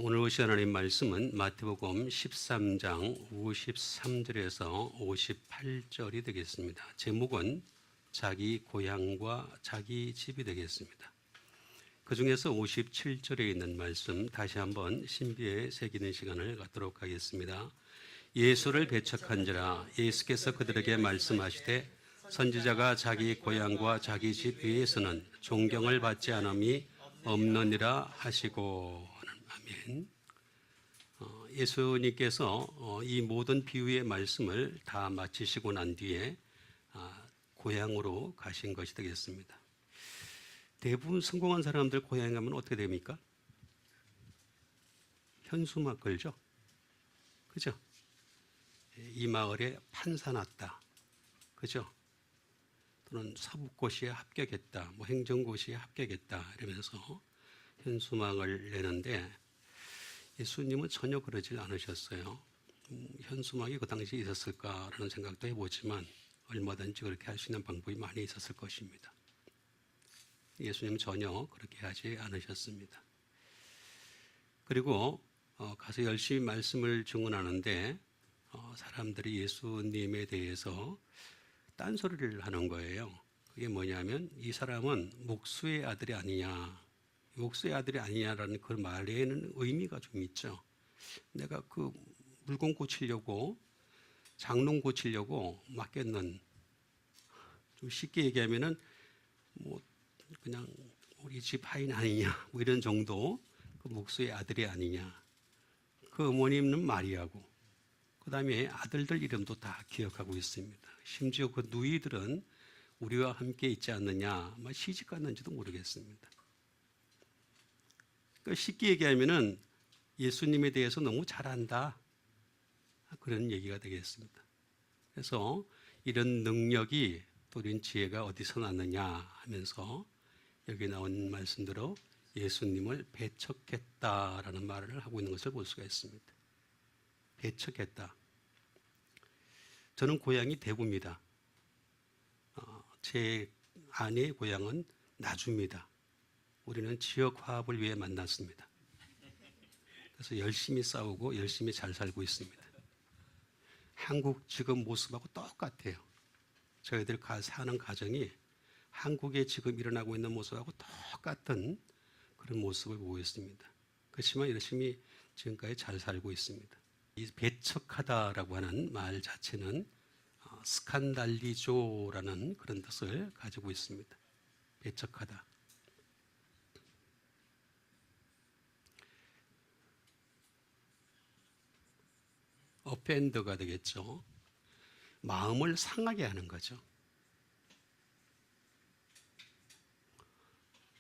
오늘 오신 하나님 말씀은 마태복음 13장 53절에서 58절이 되겠습니다. 제목은 자기 고향과 자기 집이 되겠습니다. 그 중에서 57절에 있는 말씀 다시 한번 신비에 새기는 시간을 갖도록 하겠습니다. 예수를 배척한지라 예수께서 그들에게 말씀하시되 선지자가 자기 고향과 자기 집 위에서는 존경을 받지 않음이 없느니라 하시고. 아멘. 예수님께서 이 모든 비유의 말씀을 다 마치시고 난 뒤에 고향으로 가신 것이 되겠습니다. 대부분 성공한 사람들 고향에 가면 어떻게 됩니까? 현수막 걸죠? 그죠? 이 마을에 판사 났다. 그죠? 또는 사법고시에 합격했다. 뭐 행정고시에 합격했다. 이러면서 현수막을 내는데 예수님은 전혀 그러질 않으셨어요. 현수막이 그 당시에 있었을까라는 생각도 해보지만 얼마든지 그렇게 할 수 있는 방법이 많이 있었을 것입니다. 예수님은 전혀 그렇게 하지 않으셨습니다. 그리고 가서 열심히 말씀을 증언하는데 사람들이 예수님에 대해서 딴소리를 하는 거예요. 그게 뭐냐면 이 사람은 목수의 아들이 아니냐. 목수의 아들이 아니냐라는 그 말에는 의미가 좀 있죠. 내가 그 물건 고치려고 장롱 고치려고 맡겼는, 좀 쉽게 얘기하면은 뭐 그냥 우리 집 하인 아니냐 뭐 이런 정도, 그 목수의 아들이 아니냐. 그 어머님은 마리아고 그 다음에 아들들 이름도 다 기억하고 있습니다. 심지어 그 누이들은 우리와 함께 있지 않느냐, 아마 시집 갔는지도 모르겠습니다. 그러니까 쉽게 얘기하면은 예수님에 대해서 너무 잘 안다, 그런 얘기가 되겠습니다. 그래서 이런 능력이 또 이런 지혜가 어디서 났느냐 하면서 여기 나온 말씀대로 예수님을 배척했다라는 말을 하고 있는 것을 볼 수가 있습니다. 배척했다. 저는 고향이 대구입니다. 제 아내의 고향은 나주입니다. 우리는 지역 화합을 위해 만났습니다. 그래서 열심히 싸우고 열심히 잘 살고 있습니다. 한국 지금 모습하고 똑같아요. 저희들 사는 가정이 한국에 지금 일어나고 있는 모습하고 똑같은 그런 모습을 보고 있습니다. 그렇지만 열심히 지금까지 잘 살고 있습니다. 이 배척하다라고 하는 말 자체는 스칸달리조라는 그런 뜻을 가지고 있습니다. 배척하다. 어펜더가 되겠죠. 마음을 상하게 하는 거죠.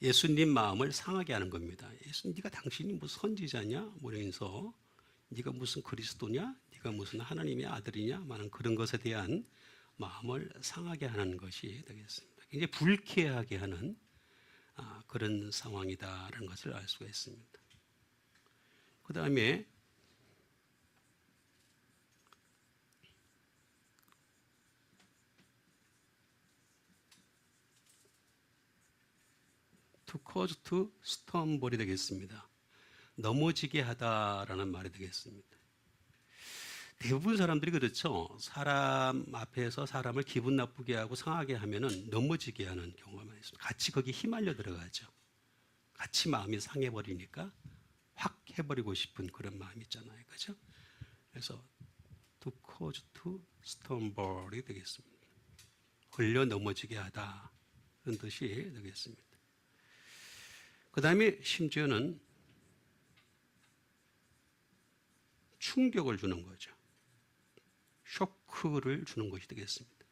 예수님 마음을 상하게 하는 겁니다. 예수님, 네가 당신이 무슨 선지자냐? 그러면서 네가 무슨 그리스도냐? 네가 무슨 하나님의 아들이냐? 많은 그런 것에 대한 마음을 상하게 하는 것이 되겠습니다. 굉장히 불쾌하게 하는 그런 상황이다라는 것을 알 수가 있습니다. 그 다음에 to cause to stumble이 되겠습니다. 넘어지게 하다라는 말이 되겠습니다. 대부분 사람들이 그렇죠. 사람 앞에서 사람을 기분 나쁘게 하고 상하게 하면은 넘어지게 하는 경우가 많이 있습니다. 같이 거기 휘말려 들어가죠. 같이 마음이 상해버리니까 확 해버리고 싶은 그런 마음이 있잖아요. 그죠? 그래서 to cause to stumble이 되겠습니다. 흘려 넘어지게 하다, 그런 뜻이 되겠습니다. 그 다음에 심지어는 충격을 주는 거죠. 쇼크를 주는 것이 되겠습니다.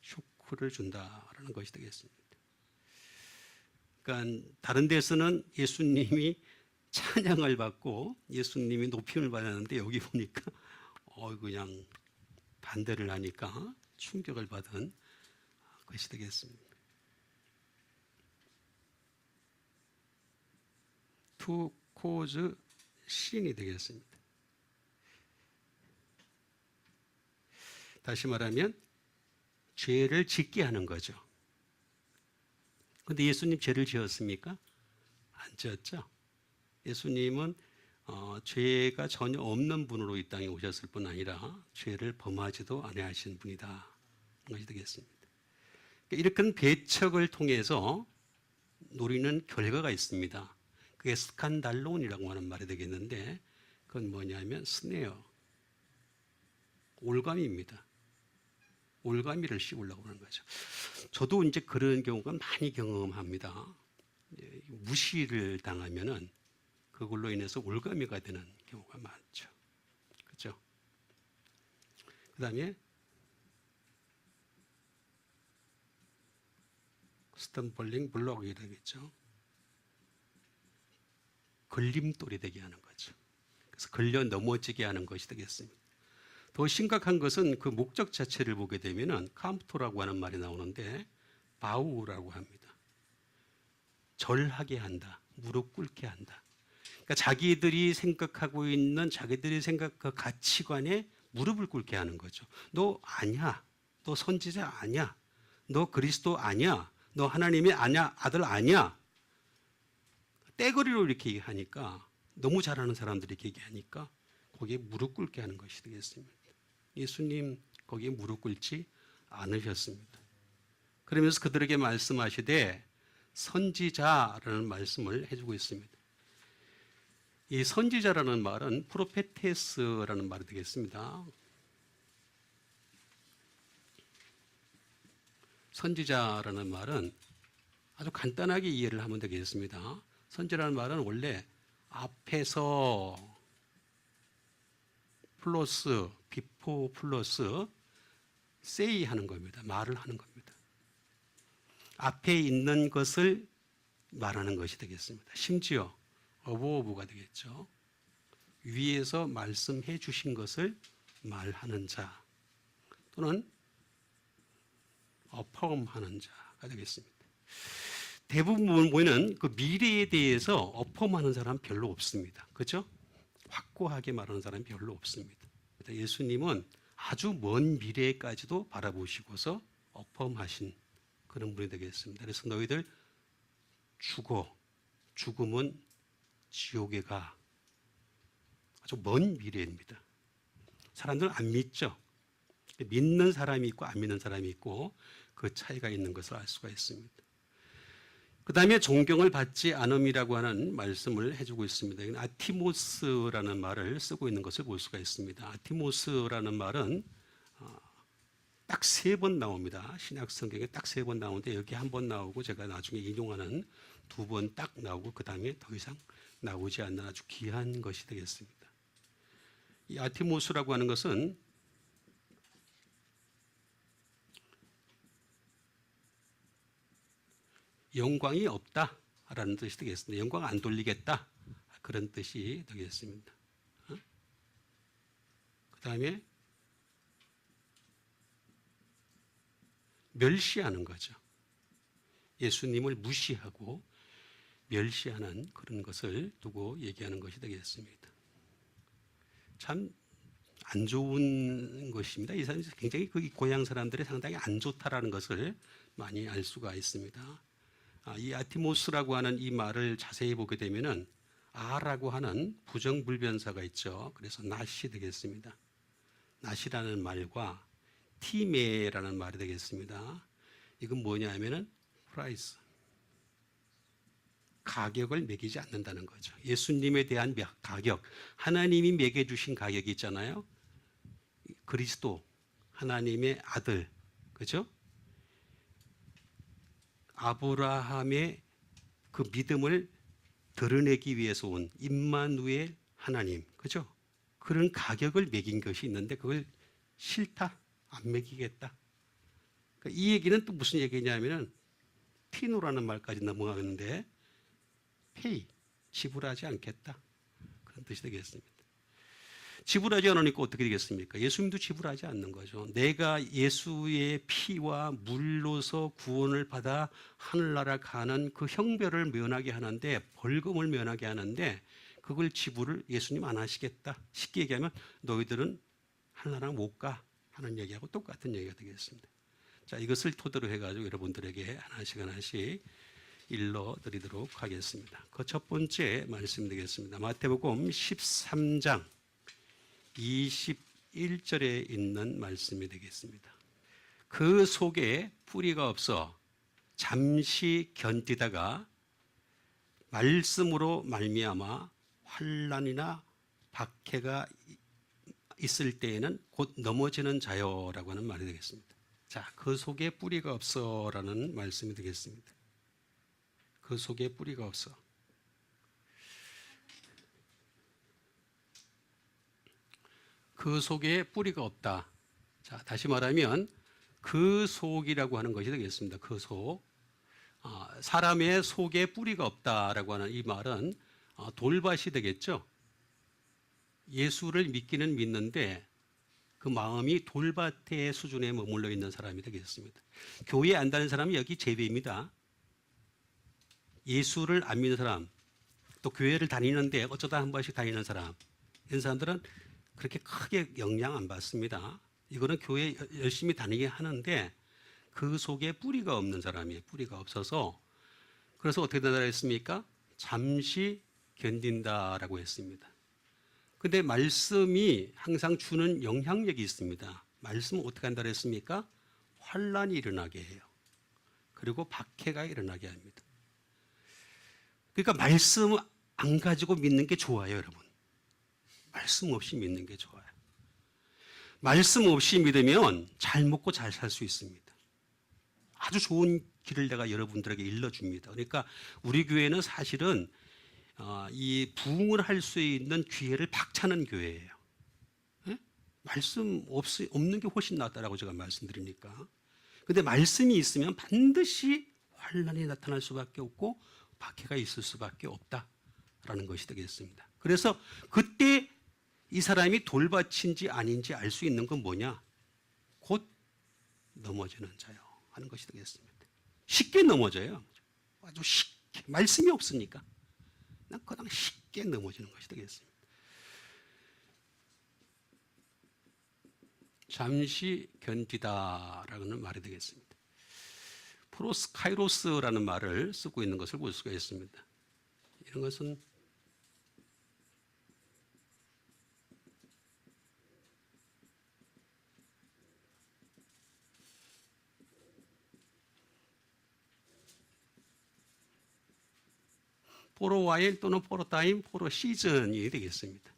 쇼크를 준다라는 것이 되겠습니다. 그러니까 다른 데서는 예수님이 찬양을 받고 예수님이 높임을 받았는데 여기 보니까 그냥 반대를 하니까 충격을 받은 것이 되겠습니다. to cause sin이 되겠습니다. 다시 말하면 죄를 짓게 하는 거죠. 그런데 예수님 죄를 지었습니까? 안 지었죠. 예수님은 죄가 전혀 없는 분으로 이 땅에 오셨을 뿐 아니라 죄를 범하지도 아니하신 분이다. 것이 되겠습니다. 이렇게 배척을 통해서 노리는 결과가 있습니다. 그게 스칸달론이라고 하는 말이 되겠는데 그건 뭐냐면 스네어, 올가미입니다. 올가미를 씌우려고 하는 거죠. 저도 이제 그런 경우가 많이 경험합니다. 무시를 당하면은 그걸로 인해서 올가미가 되는 경우가 많죠. 그렇죠? 그 다음에 스탬블링 블록이 되겠죠. 걸림돌이 되게 하는 거죠. 그래서 걸려 넘어지게 하는 것이 되겠습니다. 더 심각한 것은 그 목적 자체를 보게 되면은 캄프토라고 하는 말이 나오는데 바우라고 합니다. 절하게 한다. 무릎 꿇게 한다. 그러니까 자기들이 생각하고 있는 자기들이 생각한 가치관에 무릎을 꿇게 하는 거죠. 너 아니야. 너 선지자 아니야. 너 그리스도 아니야. 너 하나님의 아들 아니야. 떼거리로 이렇게 얘기하니까 너무 잘하는 사람들이 이렇게 얘기하니까 거기에 무릎 꿇게 하는 것이 되겠습니다. 예수님 거기에 무릎 꿇지 않으셨습니다. 그러면서 그들에게 말씀하시되 선지자라는 말씀을 해주고 있습니다. 이 선지자라는 말은 프로페테스라는 말이 되겠습니다. 선지자라는 말은 아주 간단하게 이해를 하면 되겠습니다. 선지라는 말은 원래 앞에서 플러스 비포 플러스 say 하는 겁니다. 말을 하는 겁니다. 앞에 있는 것을 말하는 것이 되겠습니다. 심지어 어보브가 되겠죠. 위에서 말씀해 주신 것을 말하는 자 또는 어펌하는 자가 되겠습니다. 대부분 보이는 그 미래에 대해서 어펌하는 사람 별로 없습니다. 그렇죠? 확고하게 말하는 사람이 별로 없습니다. 예수님은 아주 먼 미래까지도 바라보시고서 어펌하신 그런 분이 되겠습니다. 그래서 너희들 죽음은 지옥에 가. 아주 먼 미래입니다. 사람들은 안 믿죠. 믿는 사람이 있고 안 믿는 사람이 있고 그 차이가 있는 것을 알 수가 있습니다. 그 다음에 존경을 받지 않음이라고 하는 말씀을 해주고 있습니다. 아티모스라는 말을 쓰고 있는 것을 볼 수가 있습니다. 아티모스라는 말은 딱 3번 나옵니다. 신약 성경에 딱 3번 나오는데 여기 한 번 나오고 제가 나중에 인용하는 2번 딱 나오고 그 다음에 더 이상 나오지 않는 아주 귀한 것이 되겠습니다. 이 아티모스라고 하는 것은 영광이 없다라는 뜻이 되겠습니다. 영광 안 돌리겠다 그런 뜻이 되겠습니다. 그 다음에 멸시하는 거죠. 예수님을 무시하고 멸시하는 그런 것을 두고 얘기하는 것이 되겠습니다. 참 안 좋은 것입니다. 이 사람이 굉장히 그 고향 사람들이 상당히 안 좋다라는 것을 많이 알 수가 있습니다. 이 아티모스라고 하는 이 말을 자세히 보게 되면은 아라고 하는 부정불변사가 있죠. 그래서 낫이 되겠습니다. 낫이라는 말과 티메라는 말이 되겠습니다. 이건 뭐냐면은 프라이스, 가격을 매기지 않는다는 거죠. 예수님에 대한 가격, 하나님이 매겨주신 가격이 있잖아요. 그리스도, 하나님의 아들, 그죠? 아브라함의 그 믿음을 드러내기 위해서 온 임마누엘 하나님, 그죠? 그런 가격을 매긴 것이 있는데 그걸 싫다, 안 매기겠다. 그러니까 이 얘기는 또 무슨 얘기냐면은 티노라는 말까지 넘어가는데 페이, 지불하지 않겠다. 그런 뜻이 되겠습니다. 지불하지 않으니까 어떻게 되겠습니까? 예수님도 지불하지 않는 거죠. 내가 예수의 피와 물로서 구원을 받아 하늘나라 가는 그 형벌을 면하게 하는데, 벌금을 면하게 하는데 그걸 지불을 예수님 안 하시겠다. 쉽게 얘기하면 너희들은 하늘나라 못 가 하는 얘기하고 똑같은 얘기가 되겠습니다. 자, 이것을 토대로 해가지고 여러분들에게 하나씩 일러드리도록 하겠습니다. 그 첫 번째 말씀 되겠습니다. 마태복음 13장 21절에 있는 말씀이 되겠습니다. 그 속에 뿌리가 없어 잠시 견디다가 말씀으로 말미암아 환난이나 박해가 있을 때에는 곧 넘어지는 자요라고 하는 말이 되겠습니다. 자, 그 속에 뿌리가 없어라는 말씀이 되겠습니다. 그 속에 뿌리가 없어. 그 속에 뿌리가 없다. 자, 다시 말하면 그 속이라고 하는 것이 되겠습니다. 그 속. 사람의 속에 뿌리가 없다라고 하는 이 말은 돌밭이 되겠죠. 예수를 믿기는 믿는데 그 마음이 돌밭의 수준에 머물러 있는 사람이 되겠습니다. 교회 안 다니는 사람이 여기 제외입니다. 예수를 안 믿는 사람, 또 교회를 다니는데 어쩌다 한 번씩 다니는 사람, 이런 사람들은 그렇게 크게 영향 안 받습니다. 이거는 교회 열심히 다니게 하는데 그 속에 뿌리가 없는 사람이에요. 뿌리가 없어서. 그래서 어떻게 된다고 했습니까? 잠시 견딘다라고 했습니다. 근데 말씀이 항상 주는 영향력이 있습니다. 말씀은 어떻게 한다고 했습니까? 환난이 일어나게 해요. 그리고 박해가 일어나게 합니다. 그러니까 말씀 안 가지고 믿는 게 좋아요, 여러분. 말씀 없이 믿는 게 좋아요. 말씀 없이 믿으면 잘 먹고 잘 살 수 있습니다. 아주 좋은 길을 내가 여러분들에게 일러줍니다. 그러니까 우리 교회는 사실은 이 부흥을 할 수 있는 기회를 박차는 교회예요. 네? 말씀 없는 게 훨씬 낫다라고 제가 말씀드리니까. 근데 말씀이 있으면 반드시 환난이 나타날 수밖에 없고 박해가 있을 수밖에 없다라는 것이 되겠습니다. 그래서 그때 이 사람이 돌밭인지 아닌지 알 수 있는 건 뭐냐? 곧 넘어지는 자요 하는 것이 되겠습니다. 쉽게 넘어져요. 아주 쉽게. 말씀이 없으니까 그냥 쉽게 넘어지는 것이 되겠습니다. 잠시 견디다라는 말이 되겠습니다. 프로스카이로스라는 말을 쓰고 있는 것을 볼 수가 있습니다. 이런 것은 포로와일 또는 포로타임, 포로시즌이 되겠습니다.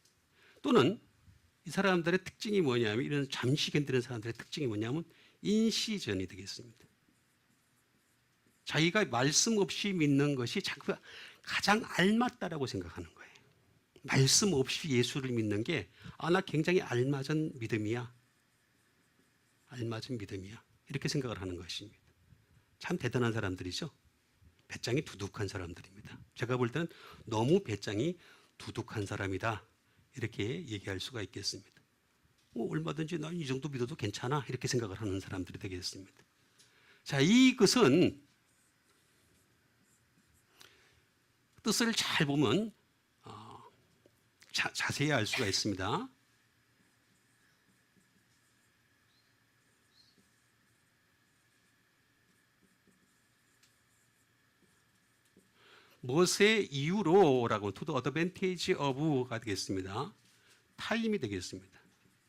또는 이 사람들의 특징이 뭐냐면, 이런 잠시 견디는 사람들의 특징이 뭐냐면 인시즌이 되겠습니다. 자기가 말씀 없이 믿는 것이 가장 알맞다라고 생각하는 거예요. 말씀 없이 예수를 믿는 게 나 굉장히 알맞은 믿음이야. 알맞은 믿음이야. 이렇게 생각을 하는 것입니다. 참 대단한 사람들이죠. 배짱이 두둑한 사람들입니다. 제가 볼 때는 너무 배짱이 두둑한 사람이다. 이렇게 얘기할 수가 있겠습니다. 얼마든지 난 이 정도 믿어도 괜찮아. 이렇게 생각을 하는 사람들이 되겠습니다. 자, 이것은 뜻을 잘 보면 자세히 알 수가 있습니다. 무엇의 이유로라고 to the advantage of가 되겠습니다. 타임이 되겠습니다.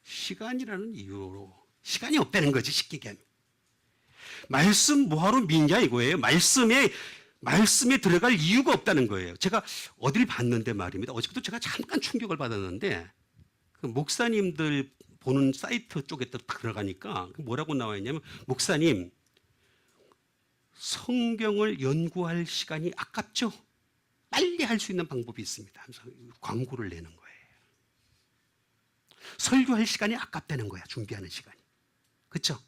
시간이라는 이유로. 시간이 없다는 거지, 쉽게 얘기하면. 말씀 뭐하러 믿냐 이거예요. 말씀에 들어갈 이유가 없다는 거예요. 제가 어딜 봤는데 말입니다. 어제부터 제가 잠깐 충격을 받았는데 그 목사님들 보는 사이트 쪽에 딱 들어가니까 뭐라고 나와 있냐면, 목사님 성경을 연구할 시간이 아깝죠? 빨리 할 수 있는 방법이 있습니다 하면서 광고를 내는 거예요. 설교할 시간이 아깝다는 거야, 준비하는 시간이. 그렇죠?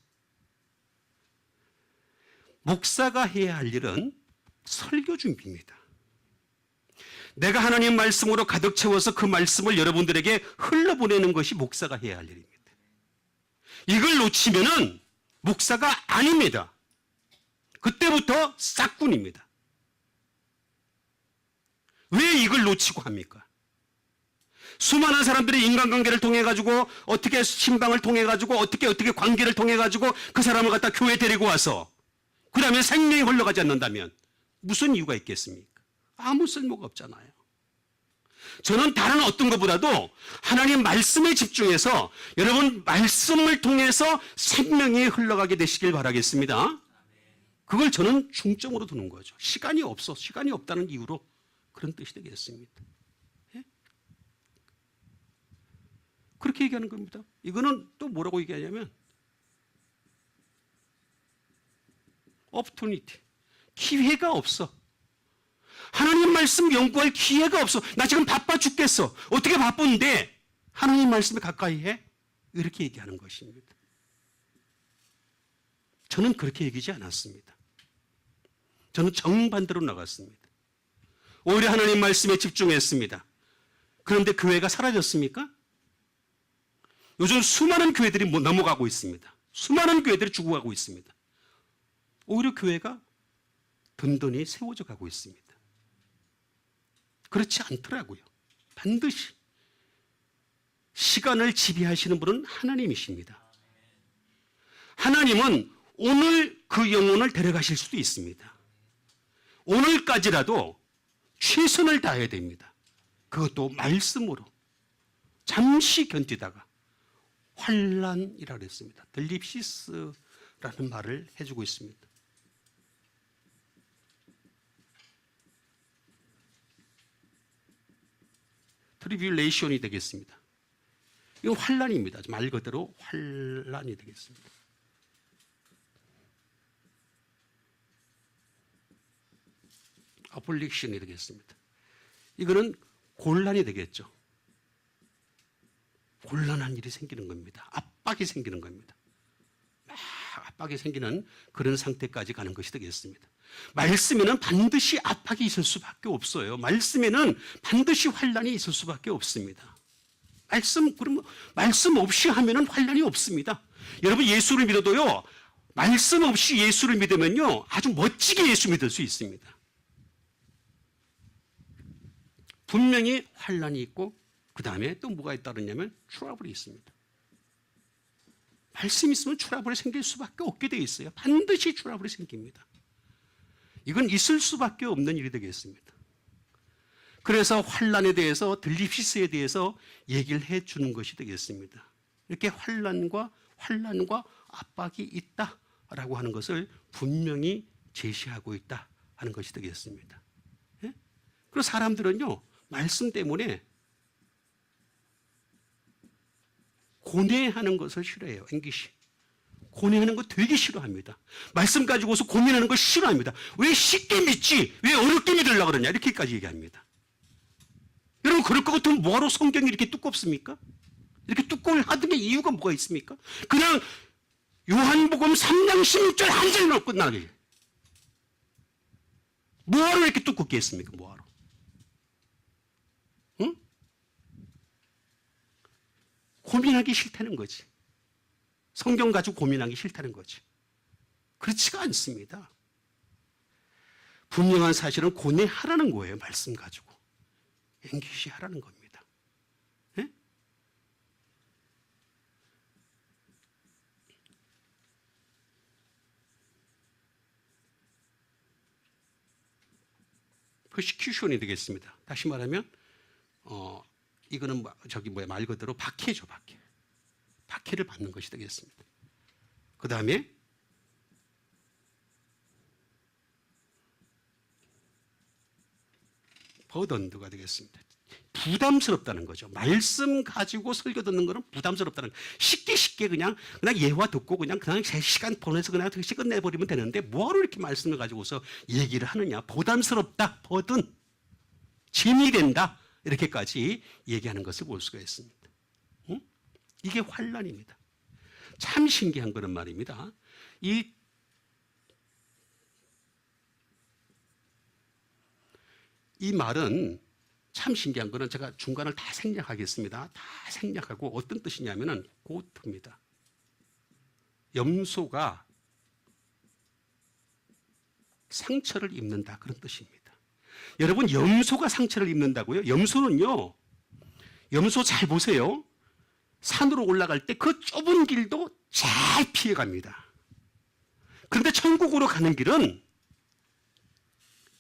목사가 해야 할 일은 설교 준비입니다. 내가 하나님 말씀으로 가득 채워서 그 말씀을 여러분들에게 흘러보내는 것이 목사가 해야 할 일입니다. 이걸 놓치면은 목사가 아닙니다. 그때부터 싹군입니다. 왜 이걸 놓치고 합니까? 수많은 사람들이 인간관계를 통해 가지고 어떻게 신방을 통해 가지고 어떻게 관계를 통해 가지고 그 사람을 갖다 교회에 데리고 와서 그 다음에 생명이 흘러가지 않는다면 무슨 이유가 있겠습니까? 아무 쓸모가 없잖아요. 저는 다른 어떤 것보다도 하나님 말씀에 집중해서 여러분 말씀을 통해서 생명이 흘러가게 되시길 바라겠습니다. 그걸 저는 중점으로 두는 거죠. 시간이 없다는 이유로 그런 뜻이 되겠습니다. 예? 그렇게 얘기하는 겁니다. 이거는 또 뭐라고 얘기하냐면 opportunity, 기회가 없어. 하나님 말씀 연구할 기회가 없어. 나 지금 바빠 죽겠어. 어떻게 바쁜데 하나님 말씀에 가까이 해? 이렇게 얘기하는 것입니다. 저는 그렇게 얘기하지 않았습니다. 저는 정반대로 나갔습니다. 오히려 하나님 말씀에 집중했습니다. 그런데 교회가 사라졌습니까? 요즘 수많은 교회들이 넘어가고 있습니다. 수많은 교회들이 죽어가고 있습니다. 오히려 교회가 든든히 세워져 가고 있습니다. 그렇지 않더라고요. 반드시 시간을 지배하시는 분은 하나님이십니다. 하나님은 오늘 그 영혼을 데려가실 수도 있습니다. 오늘까지라도 최선을 다해야 됩니다. 그것도 말씀으로 잠시 견디다가 환난이라고 했습니다. 들립시스라는 말을 해주고 있습니다. 트리뷸레이션이 되겠습니다. 이건 환난입니다. 말 그대로 환난이 되겠습니다. 어플릭션이 되겠습니다. 이거는 곤란이 되겠죠. 곤란한 일이 생기는 겁니다. 압박이 생기는 겁니다. 막 압박이 생기는 그런 상태까지 가는 것이 되겠습니다. 말씀에는 반드시 압박이 있을 수밖에 없어요. 말씀에는 반드시 환난이 있을 수밖에 없습니다. 말씀 없이 하면은 환난이 없습니다. 여러분 예수를 믿어도요, 말씀 없이 예수를 믿으면요, 아주 멋지게 예수 믿을 수 있습니다. 분명히 환난이 있고 그 다음에 또 뭐가 있다느냐면 트러블이 있습니다. 말씀이 있으면 트러블이 생길 수밖에 없게 되어 있어요. 반드시 트러블이 생깁니다. 이건 있을 수밖에 없는 일이 되겠습니다. 그래서 환난에 대해서 들립시스에 대해서 얘기를 해주는 것이 되겠습니다. 이렇게 환난과 압박이 있다라고 하는 것을 분명히 제시하고 있다 하는 것이 되겠습니다. 예? 그리고 사람들은요, 말씀 때문에 고뇌하는 것을 싫어해요. 앵기시. 고뇌하는 거 되게 싫어합니다. 말씀 가지고서 고민하는 걸 싫어합니다. 왜 쉽게 믿지? 왜 어렵게 믿으려고 그러냐? 이렇게까지 얘기합니다. 여러분 그럴 것 같으면 뭐하러 성경이 이렇게 두껍습니까? 이렇게 두꺼운 하등의 이유가 뭐가 있습니까? 그냥 요한복음 3장 16절 한 절로 끝나게. 뭐하러 이렇게 두껍게 했습니까? 뭐하러? 응? 고민하기 싫다는 거지. 성경 가지고 고민하기 싫다는 거지. 그렇지가 않습니다. 분명한 사실은 고뇌하라는 거예요. 말씀 가지고. 앵기시하라는 겁니다. 네? 퍼시큐션이 되겠습니다. 다시 말하면 이거는 말 그대로 박해죠. 박해를 받는 것이 되겠습니다. 그 다음에 버던드가 되겠습니다. 부담스럽다는 거죠. 말씀 가지고 설교 듣는 거는 부담스럽다는 거예요. 쉽게 그냥 예화 듣고 그냥 제 시간 보내서 그냥 시간 내버리면 되는데 뭐하러 이렇게 말씀을 가지고서 얘기를 하느냐. 부담스럽다. 버든. 짐이 된다. 이렇게까지 얘기하는 것을 볼 수가 있습니다. 응? 이게 환난입니다. 참 신기한 거는 말입니다. 이 말은 참 신기한 거는 제가 중간을 다 생략하겠습니다. 다 생략하고 어떤 뜻이냐면은 고트입니다. 염소가 상처를 입는다 그런 뜻입니다. 여러분 염소가 상처를 입는다고요? 염소는요. 염소 잘 보세요. 산으로 올라갈 때 그 좁은 길도 잘 피해갑니다. 그런데 천국으로 가는 길은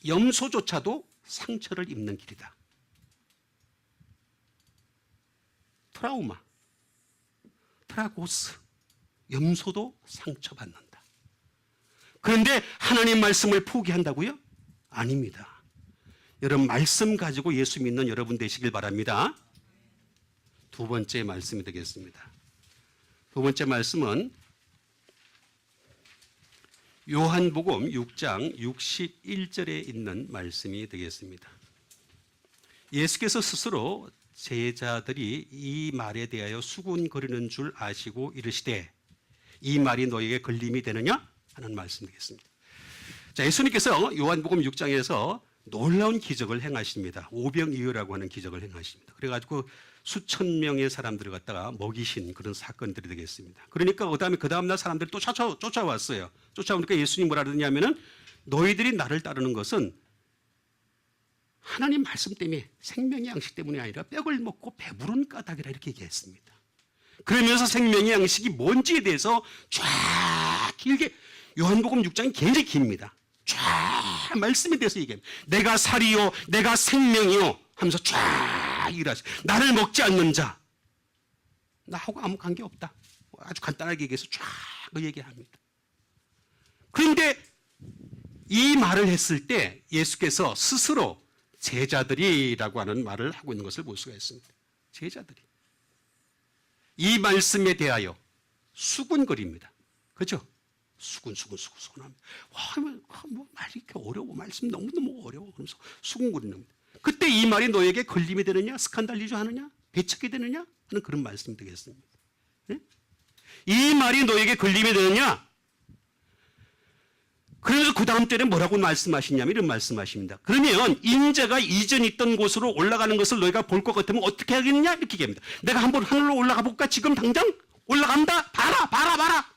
염소조차도 상처를 입는 길이다. 트라우마, 트라고스, 염소도 상처받는다. 그런데 하나님 말씀을 포기한다고요? 아닙니다. 여러분, 말씀 가지고 예수 믿는 여러분 되시길 바랍니다. 두 번째 말씀이 되겠습니다. 두 번째 말씀은 요한복음 6장 61절에 있는 말씀이 되겠습니다. 예수께서 스스로 제자들이 이 말에 대하여 수군거리는 줄 아시고 이르시되 이 말이 너에게 걸림이 되느냐? 하는 말씀 되겠습니다. 자, 예수님께서 요한복음 6장에서 놀라운 기적을 행하십니다. 오병이어라고 하는 기적을 행하십니다. 그래가지고 수천 명의 사람들을 갖다가 먹이신 그런 사건들이 되겠습니다. 그러니까 그 다음날 사람들이 또 쫓아왔어요. 쫓아오니까 예수님이 뭐라 그러냐면은 너희들이 나를 따르는 것은 하나님 말씀 때문에 생명의 양식 때문이 아니라 뼈를 먹고 배부른 까닭이라 이렇게 얘기했습니다. 그러면서 생명의 양식이 뭔지에 대해서 쫙 길게 요한복음 6장이 굉장히 깁니다. 쫙 말씀에 대해서 얘기합니다. 내가 살이요 내가 생명이요 하면서 쫙 일하시. 나를 먹지 않는 자 나하고 아무 관계없다. 아주 간단하게 얘기해서 쫙 그 얘기합니다. 그런데 이 말을 했을 때 예수께서 스스로 제자들이라고 하는 말을 하고 있는 것을 볼 수가 있습니다. 제자들이 이 말씀에 대하여 수군거립니다. 그죠? 수군합니다. 와, 뭐 말이 이렇게 어려워. 말씀 너무너무 어려워. 그러면서 수군거리는 겁니다. 그때 이 말이 너에게 걸림이 되느냐? 스칸달리조 하느냐? 배척이 되느냐? 하는 그런 말씀이 되겠습니다. 네? 이 말이 너에게 걸림이 되느냐? 그래서 그 다음 때는 뭐라고 말씀하시냐면 이런 말씀하십니다. 그러면 인자가 이전 있던 곳으로 올라가는 것을 너희가 볼 것 같으면 어떻게 하겠느냐? 이렇게 얘기합니다. 내가 한번 하늘로 올라가 볼까? 지금 당장 올라간다? 봐라.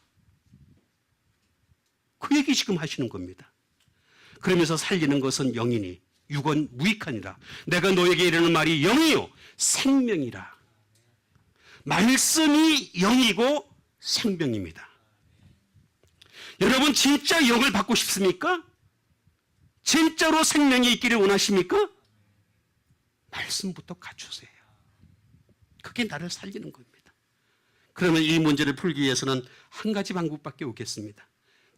그 얘기 지금 하시는 겁니다. 그러면서 살리는 것은 영이니 육은 무익하니라. 내가 너에게 이르는 말이 영이요 생명이라. 말씀이 영이고 생명입니다. 여러분 진짜 영을 받고 싶습니까? 진짜로 생명이 있기를 원하십니까? 말씀부터 갖추세요. 그게 나를 살리는 겁니다. 그러면 이 문제를 풀기 위해서는 한 가지 방법밖에 없겠습니다.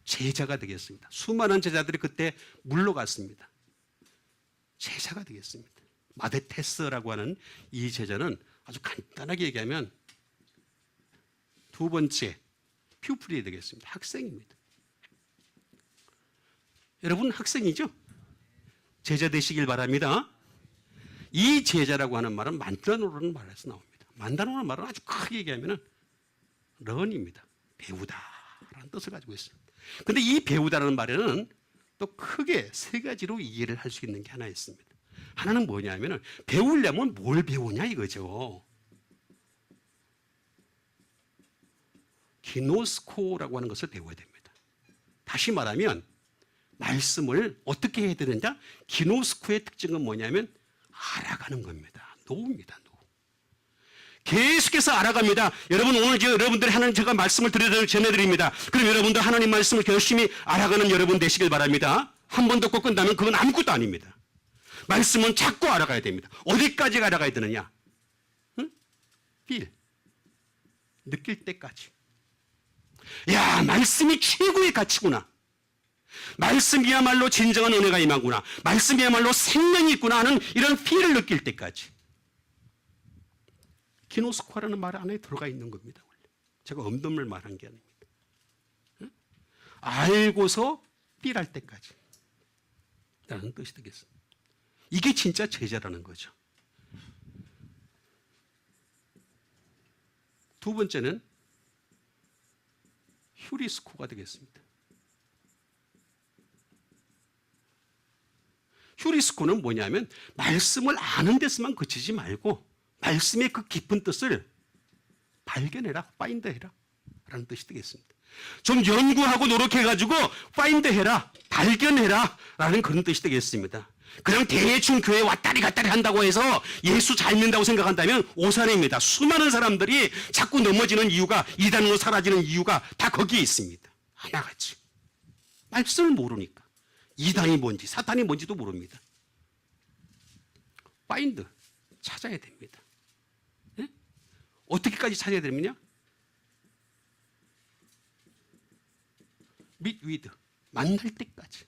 제자가 되겠습니다. 수많은 제자들이 그때 물러갔습니다. 제자가 되겠습니다. 마데테스라고 하는 이 제자는 아주 간단하게 얘기하면 두 번째 퓨플이 되겠습니다. 학생입니다. 여러분 학생이죠? 제자 되시길 바랍니다. 이 제자라고 하는 말은 만다노라는 말에서 나옵니다. 만다노라는 말은 아주 크게 얘기하면 런입니다. 배우다라는 뜻을 가지고 있습니다. 그런데 이 배우다라는 말에는 또 크게 세 가지로 이해를 할 수 있는 게 하나 있습니다. 하나는 뭐냐면 배우려면 뭘 배우냐 이거죠. 기노스코라고 하는 것을 배워야 됩니다. 다시 말하면 말씀을 어떻게 해야 되느냐? 기노스코의 특징은 뭐냐면 알아가는 겁니다. 노우입니다. 노우. 계속해서 알아갑니다. 여러분 오늘 여러분들이 하는 제가 말씀을 전해드립니다. 그럼 여러분도 하나님 말씀을 열심히 알아가는 여러분 되시길 바랍니다. 한 번 듣고 끝나면 그건 아무것도 아닙니다. 말씀은 자꾸 알아가야 됩니다. 어디까지 알아가야 되느냐? 응? 필. 느낄 때까지. 야, 말씀이 최고의 가치구나. 말씀이야말로 진정한 은혜가 임하구나. 말씀이야말로 생명이 있구나 하는 이런 필을 느낄 때까지. 기노스코라는 말 안에 들어가 있는 겁니다. 원래. 제가 엄덤을 말한 게 아닙니다. 응? 알고서 필할 때까지 라는 뜻이 되겠습니다. 이게 진짜 제자라는 거죠. 두 번째는 휴리스코가 되겠습니다. 휴리스코는 뭐냐면 말씀을 아는 데서만 그치지 말고 말씀의 그 깊은 뜻을 발견해라, 파인드해라 라는 뜻이 되겠습니다. 좀 연구하고 노력해가지고 파인드해라, 발견해라 라는 그런 뜻이 되겠습니다. 그냥 대충 교회 왔다리 갔다리 한다고 해서 예수 잘 믿는다고 생각한다면 오산입니다. 수많은 사람들이 자꾸 넘어지는 이유가, 이단으로 사라지는 이유가 다 거기에 있습니다. 하나같이 말씀을 모르니까, 이단이 뭔지 사탄이 뭔지도 모릅니다. 파인드 찾아야 됩니다. 예? 어떻게까지 찾아야 되느냐? meet with 만날 때까지.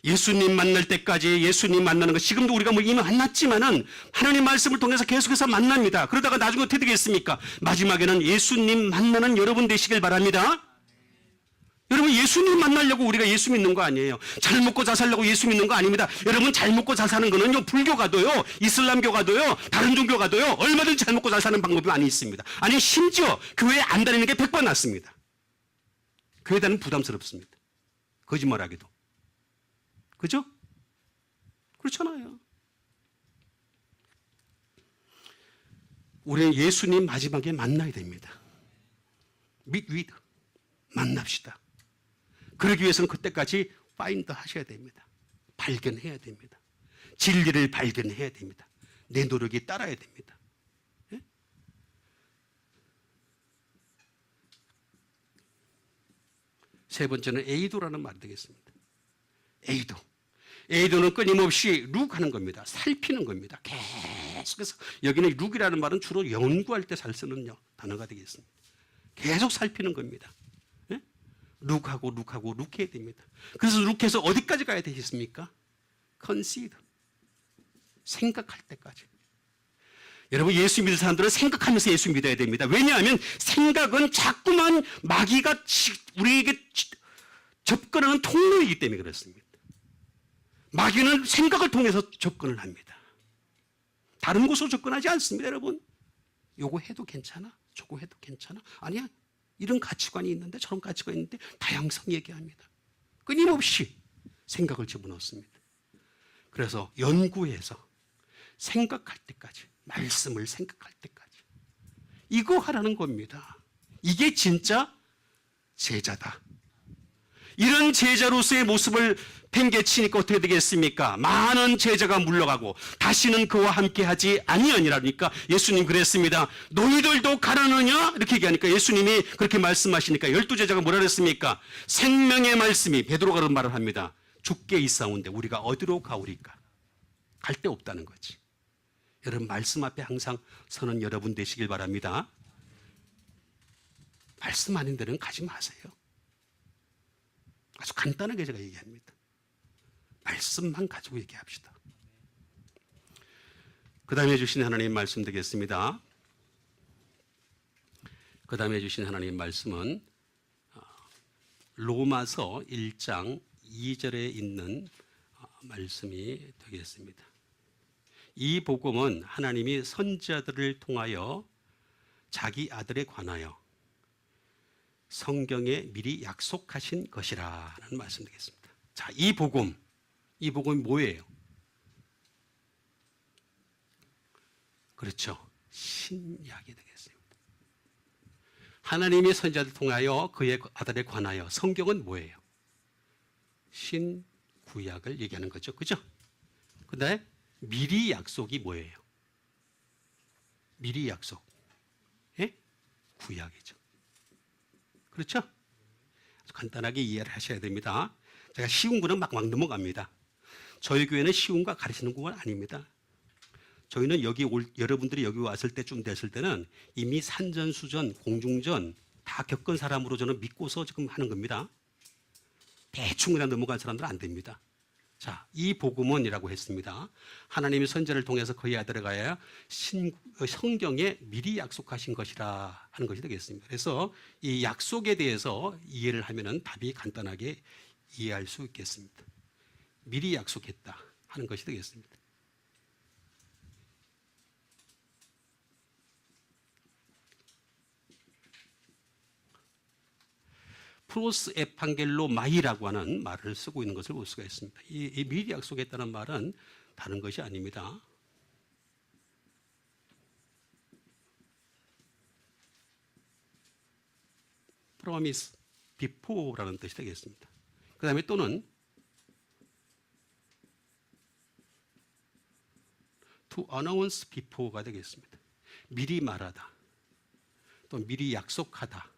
예수님 만날 때까지 예수님 만나는 것, 지금도 우리가 뭐 이미 만났지만은 하나님 말씀을 통해서 계속해서 만납니다. 그러다가 나중에 어떻게 되겠습니까? 마지막에는 예수님 만나는 여러분 되시길 바랍니다. 여러분, 예수님 만나려고 우리가 예수 믿는 거 아니에요. 잘 먹고 잘 살려고 예수 믿는 거 아닙니다. 여러분, 잘 먹고 잘 사는 거는요, 불교 가도요, 이슬람교 가도요, 다른 종교 가도요, 얼마든지 잘 먹고 잘 사는 방법이 많이 있습니다. 아니, 심지어 교회에 안 다니는 게 100번 낫습니다. 교회 다니면 부담스럽습니다. 거짓말하기도. 그죠? 그렇잖아요. 우리는 예수님 마지막에 만나야 됩니다. meet with, 만납시다. 그러기 위해서는 그때까지 파인드 하셔야 됩니다. 발견해야 됩니다. 진리를 발견해야 됩니다. 내 노력이 따라야 됩니다. 예? 세 번째는 에이도라는 말이 되겠습니다. 에이도. 에이도는 끊임없이 룩하는 겁니다. 살피는 겁니다. 계속해서, 여기는 룩이라는 말은 주로 연구할 때 잘 쓰는 단어가 되겠습니다. 계속 살피는 겁니다. 룩하고 룩해야 됩니다. 그래서 룩해서 어디까지 가야 되겠습니까? consider, 생각할 때까지. 여러분, 예수 믿는 사람들은 생각하면서 예수 믿어야 됩니다. 왜냐하면 생각은 자꾸만 마귀가 우리에게 접근하는 통로이기 때문에 그렇습니다. 마귀는 생각을 통해서 접근을 합니다. 다른 곳으로 접근하지 않습니다. 여러분, 요거 해도 괜찮아? 저거 해도 괜찮아? 아니야, 이런 가치관이 있는데 저런 가치관이 있는데 다양성 얘기합니다. 끊임없이 생각을 집어넣습니다. 그래서 연구해서 생각할 때까지, 말씀을 생각할 때까지 이거 하라는 겁니다. 이게 진짜 제자다. 이런 제자로서의 모습을 팽개치니까 어떻게 되겠습니까? 많은 제자가 물러가고 다시는 그와 함께하지 아니하니라니까. 예수님 그랬습니다. 너희들도 가라느냐? 이렇게 얘기하니까 예수님이 그렇게 말씀하시니까 12제자가 뭐라 그랬습니까? 생명의 말씀이, 베드로가 그런 말을 합니다. 죽게 있사온데 우리가 어디로 가오리까? 갈 데 없다는 거지. 여러분, 말씀 앞에 항상 서는 여러분 되시길 바랍니다. 말씀 아닌 데는 가지 마세요. 아주 간단하게 제가 얘기합니다. 말씀만 가지고 얘기합시다. 그 다음에 주신 하나님 말씀 되겠습니다. 그 다음에 주신 하나님 말씀은 로마서 1장 2절에 있는 말씀이 되겠습니다. 이 복음은 하나님이 선지자들을 통하여 자기 아들에 관하여 성경에 미리 약속하신 것이라는 말씀 되겠습니다. 자, 이 복음이 뭐예요? 그렇죠. 신약이 되겠습니다. 하나님이 선지자를 통하여 그의 아들에 관하여, 성경은 뭐예요? 신구약을 얘기하는 거죠. 그죠? 근데 미리 약속이 뭐예요? 미리 약속. 예? 구약이죠. 그렇죠? 간단하게 이해를 하셔야 됩니다. 제가 쉬운 거는 막 넘어갑니다. 저희 교회는 쉬운 거 가르치는 건 아닙니다. 저희는 여러분들이 여기 왔을 때쯤 됐을 때는 이미 산전수전, 공중전 다 겪은 사람으로 저는 믿고서 지금 하는 겁니다. 대충 그냥 넘어간 사람들은 안 됩니다. 자, 이 복음은이라고 했습니다. 하나님이 선지자를 통해서 그의 아들에 가야 성경에 미리 약속하신 것이라 하는 것이 되겠습니다. 그래서 이 약속에 대해서 이해를 하면은 답이 간단하게 이해할 수 있겠습니다. 미리 약속했다 하는 것이 되겠습니다. 프로스 에판겔로 마이라고 하는 말을 쓰고 있는 것을 볼 수가 있습니다. 이 미리 약속했다는 말은 다른 것이 아닙니다. promise before라는 뜻이 되겠습니다. 그 다음에 또는 to announce before가 되겠습니다. 미리 말하다, 또 미리 약속하다,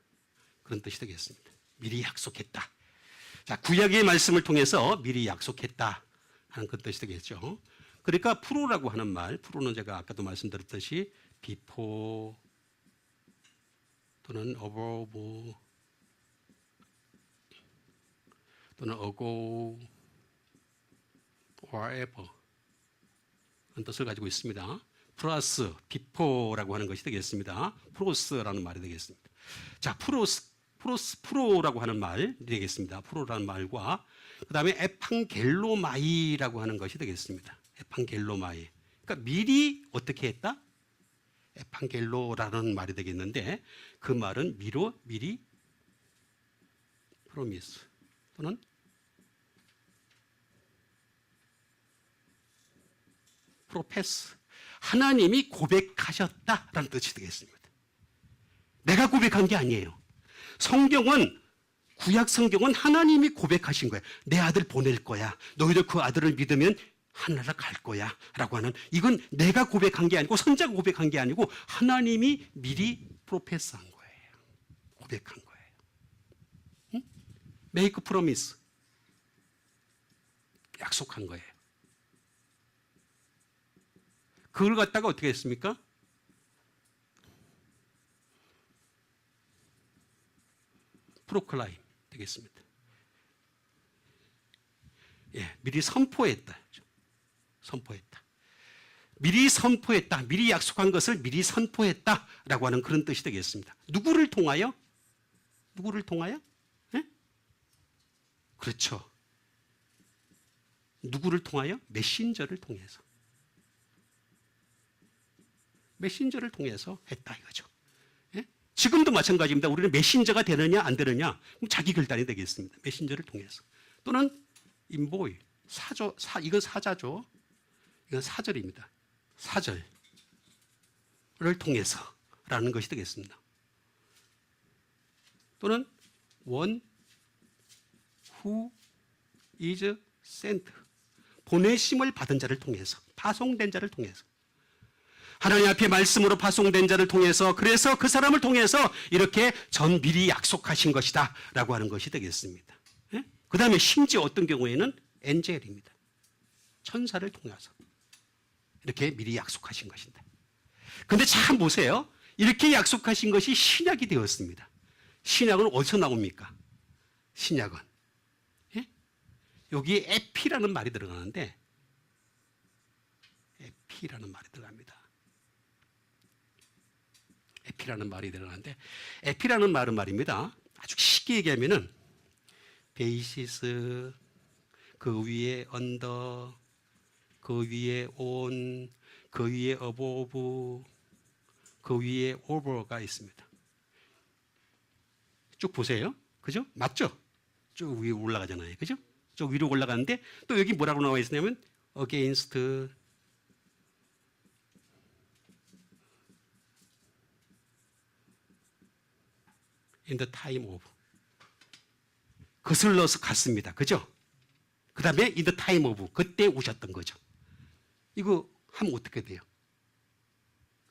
그런 뜻이 되겠습니다. 미리 약속했다. 자, 구약의 말씀을 통해서 미리 약속했다 하는 그 뜻이 되겠죠. 그러니까 프로라고 하는 말, 프로는 제가 아까도 말씀드렸듯이 before 또는 above 또는 ago or ever 하는 뜻을 가지고 있습니다. 플러스 before라고 하는 것이 되겠습니다. 프로스라는 말이 되겠습니다. 자, 프로라고 하는 말이 되겠습니다. 프로라는 말과 그 다음에 에판겔로마이라고 하는 것이 되겠습니다. 에판겔로마이. 그러니까 미리 어떻게 했다? 에판겔로라는 말이 되겠는데 그 말은 미리 프로미스 또는 프로페스. 하나님이 고백하셨다라는 뜻이 되겠습니다. 내가 고백한 게 아니에요. 성경은 구약 성경은 하나님이 고백하신 거예요. 내 아들 보낼 거야. 너희들 그 아들을 믿으면 하늘나라 갈 거야 라고 하는, 이건 내가 고백한 게 아니고 선자가 고백한 게 아니고 하나님이 미리 프로페스한 거예요. 고백한 거예요. 응? Make promise. 약속한 거예요. 그걸 갖다가 어떻게 했습니까? 프로클라임 되겠습니다. 예, 미리 선포했다. 선포했다. 미리 선포했다. 미리 약속한 것을 미리 선포했다라고 하는 그런 뜻이 되겠습니다. 누구를 통하여? 누구를 통하여? 예? 그렇죠. 누구를 통하여? 메신저를 통해서. 메신저를 통해서 했다 이거죠. 예? 지금도 마찬가지입니다. 우리는 메신저가 되느냐 안 되느냐 자기 결단이 되겠습니다. 메신저를 통해서. 또는 인보이, 이건 사자죠. 이건 사절입니다. 사절을 통해서라는 것이 되겠습니다. 또는 one who is sent, 보내심을 받은 자를 통해서, 파송된 자를 통해서. 하나님 앞에 말씀으로 파송된 자를 통해서, 그래서 그 사람을 통해서 이렇게 전 미리 약속하신 것이다 라고 하는 것이 되겠습니다. 예? 그 다음에 심지어 어떤 경우에는 엔젤입니다. 천사를 통해서 이렇게 미리 약속하신 것인데, 근데 참 보세요. 이렇게 약속하신 것이 신약이 되었습니다. 신약은 어디서 나옵니까? 신약은 예? 여기에 에피라는 말이 들어가는데, 에피라는 말이 들어갑니다. 에피라는 말이 들어가는데, 에피라는 말은 말입니다. 아주 쉽게 얘기하면은 베이시스, 그 위에 언더, 그 위에 온, 그 위에 어보브, 그 위에 오버가 있습니다. 쭉 보세요. 그죠? 맞죠? 쭉 위로 올라가잖아요. 그죠? 쭉 위로 올라가는데 또 여기 뭐라고 나와 있냐면 against, in the time of, 거슬러서 갔습니다. 그죠? 그 다음에 in the time of, 그때 오셨던 거죠. 이거 하면 어떻게 돼요?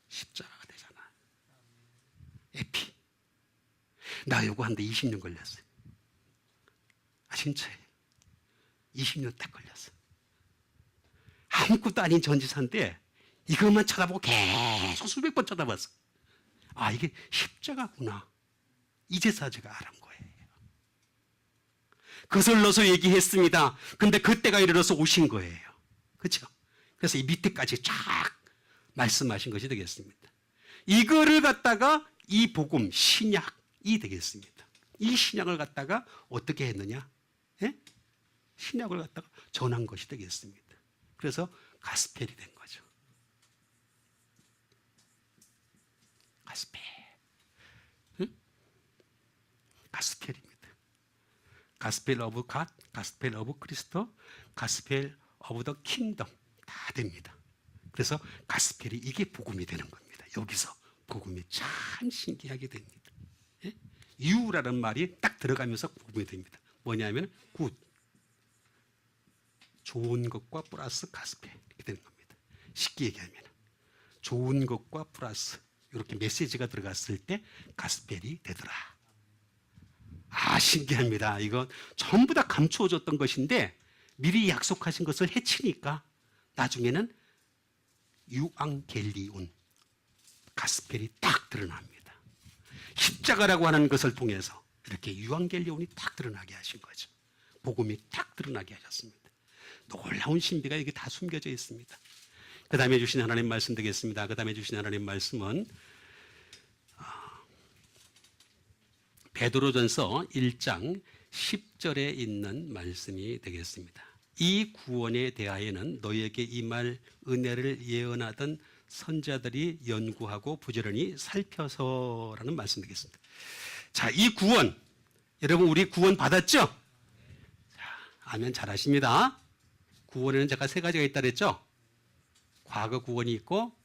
십자가가 되잖아. 에피. 나 이거 하는데 20년 걸렸어요. 아, 진짜예요. 20년 딱 걸렸어. 아무것도 아닌 전지사인데 이것만 쳐다보고 계속 수백 번 쳐다봤어. 아, 이게 십자가구나. 이제서 제가 알은 거예요. 거슬러서 얘기했습니다. 근데 그때가 이르러서 오신 거예요. 그렇죠? 그래서 이 밑에까지 쫙 말씀하신 것이 되겠습니다. 이거를 갖다가 이 복음, 신약이 되겠습니다. 이 신약을 갖다가 어떻게 했느냐? 예? 신약을 갖다가 전한 것이 되겠습니다. 그래서 가스펠이 된 거죠. 가스펠. 응? 가스펠입니다. 가스펠 오브 갓, 가스펠 오브 크리스토, 가스펠 오브 더 킹덤 다 됩니다. 그래서 가스펠이 이게 복음이 되는 겁니다. 여기서 복음이 참 신기하게 됩니다. 예? 유라는 말이 딱 들어가면서 복음이 됩니다. 뭐냐면 굿, 좋은 것과 플러스 가스펠 이렇게 되는 겁니다. 쉽게 얘기하면 좋은 것과 플러스 이렇게 메시지가 들어갔을 때 가스펠이 되더라. 신기합니다. 이거 전부 다 감추어졌던 것인데 미리 약속하신 것을 해치니까 나중에는 유앙겔리온, 가스펠이 딱 드러납니다. 십자가라고 하는 것을 통해서 이렇게 유앙겔리온이 딱 드러나게 하신 거죠. 복음이 딱 드러나게 하셨습니다. 놀라운 신비가 여기 다 숨겨져 있습니다. 그 다음에 주신 하나님 말씀 되겠습니다. 그 다음에 주신 하나님 말씀은 베드로전서 1장 10절에 있는 말씀이 되겠습니다. 이 구원에 대하여는 너에게 임할 은혜를 예언하던 선자들이 연구하고 부지런히 살펴서라는 말씀 되겠습니다. 자, 이 구원, 여러분 우리 구원 받았죠? 자, 아멘 잘하십니다. 구원에는 제가 세 가지가 있다 그랬죠? 과거 구원이 있고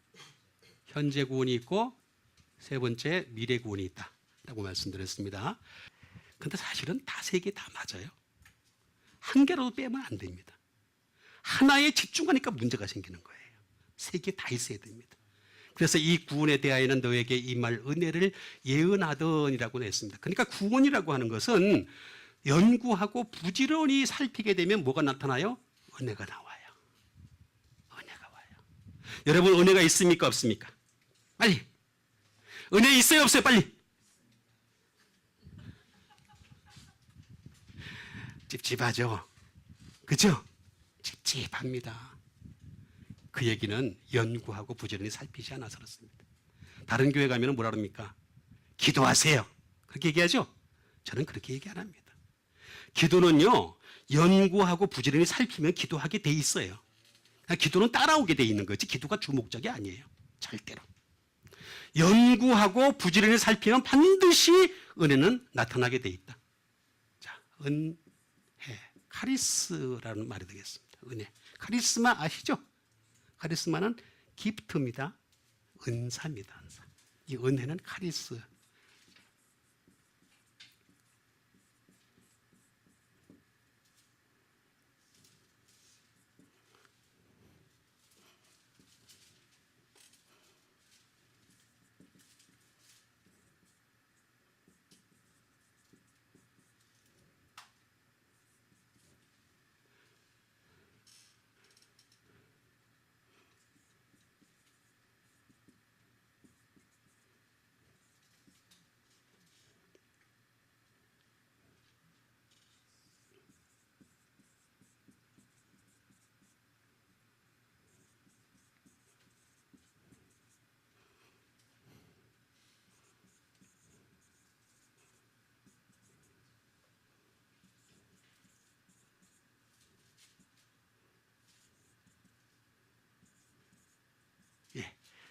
현재 구원이 있고 세 번째 미래 구원이 있다라고 말씀드렸습니다. 그런데 사실은 다 세 개 다 맞아요. 한 개라도 빼면 안 됩니다. 하나에 집중하니까 문제가 생기는 거예요. 세 개 다 있어야 됩니다. 그래서 이 구원에 대하여는 너에게 임할 은혜를 예언하더니라고 했습니다. 그러니까 구원이라고 하는 것은 연구하고 부지런히 살피게 되면 뭐가 나타나요? 은혜가 나와요. 은혜가 와요. 여러분 은혜가 있습니까 없습니까? 빨리. 은혜 있어요 없어요? 빨리. 찝찝하죠? 그죠? 찝찝합니다. 그 얘기는 연구하고 부지런히 살피지 않아서 그렇습니다. 다른 교회 가면 뭐라 그럽니까? 기도하세요. 그렇게 얘기하죠? 저는 그렇게 얘기 안 합니다. 기도는요, 연구하고 부지런히 살피면 기도하게 돼 있어요. 기도는 따라오게 돼 있는 거지 기도가 주목적이 아니에요. 절대로. 연구하고 부지런히 살피면 반드시 은혜는 나타나게 돼 있다. 자, 은혜, 카리스라는 말이 되겠습니다. 은혜. 카리스마 아시죠? 카리스마는 기프트입니다. 은사입니다. 은사. 이 은혜는 카리스.